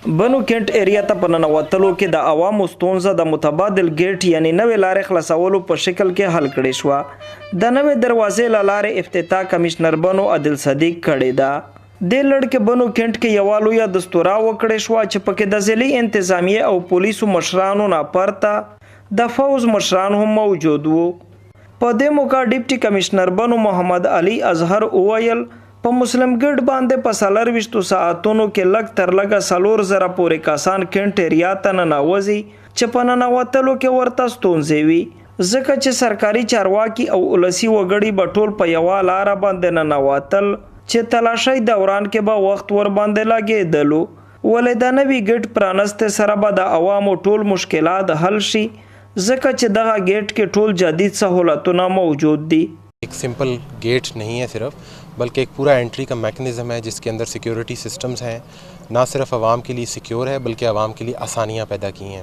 بنو کینټ ایریا ته په ننوتلو کې د عوامو ستونزه د متبادل ګیټ یعنی نوې لارې خلاصولو په شکل کې حل کړې شوه. د نوې دروازې له لارې افتتاح کمشنر بنو عادل صدیق کړې ده. د لړ کې بنو کینټ کې یوه لویه دستوره وکړې شوه چې پکې د ضلعي انتظامیې او پولیسو مشرانو نه پرته د فوز مشران هم موجود وو. په دې موقع ډیپټي کمشنر بنو محمد علي اظهر وویل په مسلم ګډ باندې په 24 ساعتونو کې لږ تر لږه 4000 پورې کسان کینټ ایریا ته ننوځي چې په ننوتلو کې ورته ستونزې وي ځکه چې سرکاري چارواکي او ولسي وګړي به ټول په یوه لاره باندې ننوتل چې تلاشۍ دوران کې به وخت ور باندې لګېدلو. ولې د نوي ګیټ پرانستې سره به د عوامو ټول مشکلات حل شي ځکه چې دغه ګیټ کې ټول جدید سہولتونه موجود دي. एक simple gate नहीं है सिर्फ, बल्कि एक पूरा एंट्री का मैकेनिज़्म है जिसके अंदर सिक्योरिटी सिस्टम्स हैं. ना सिर्फ आवाम के लिए सिक्योर है बल्कि आवाम के लिए आसानियाँ पैदा की हैं.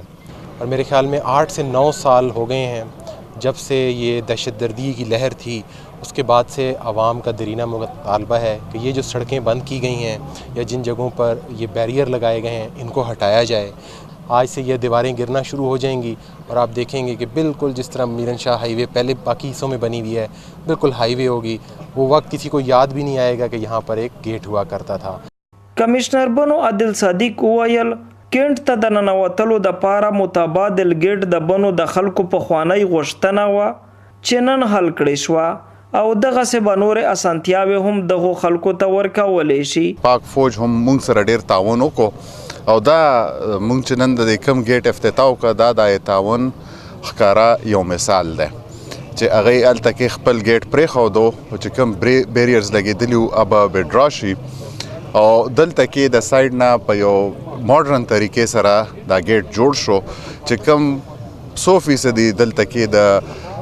और मेरे ख्याल में 8 से 9 साल हो गए हैं जब से ये दहशतगर्दी की लहर थी. उसके बाद से आवाम का दरीना मुतालबा है कि ये जो सड़कें बंद की गई हैं या जिन जगहों पर ये बैरियर लगाए गए हैं इनको हटाया जाए. आज से ये दीवारें गिरना शुरू हो जाएंगी और आप देखेंगे कि बिल्कुल जिस तरह मीरन शाह हाईवे पहले बाकी हिस्सों में बनी हुई है बिल्कुल हाईवे होगी. वो वक्त किसी को याद भी नहीं आएगा कि यहाँ पर एक गेट हुआ करता था. कमिश्नर बनो عادل صدیق وویل کینټ ته د ننوتلو دپاره متبادل ګیټ د بنو د خلکو پخوانۍ غوښتنه وه چې نن حل کړې شوه او دغسې به نورې اسانتیاوې هم دغو خلکو ته ورکولی شي. پاک فوج هم موږ سره ډېر تعاون وکړو او دا موږ چې نن د کوم ګیټ افتتاح وکړه دا د تعاون ښکاره یو مثال دی چې هغوی هلته کې خپل ګیټ پرېښودو چې کوم بیریرز لګېدلي وو هغه به ډرا شي او دلته کې د سایډ نه په یو ماډرن طریقې سره دا ګیټ جوړ شو چې کوم 100% دلته کې د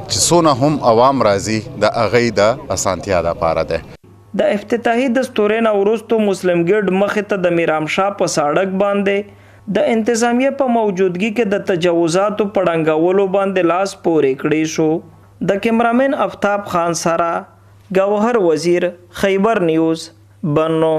چې څونه هم عوام راځي د هغوی د اسانتیا دپاره دی. د افتتاحي دستورې نه وروستو مسلم ګډ مخې ته د میرامشاه په سړک باندې د انتظامیه په موجودګي کې د تجاوزاتو په ړنګولو باندې لاس پورې کړی شو. د کیمرامین افتاب خان سره ګوهر وزیر، خیبر نیوز، بنو.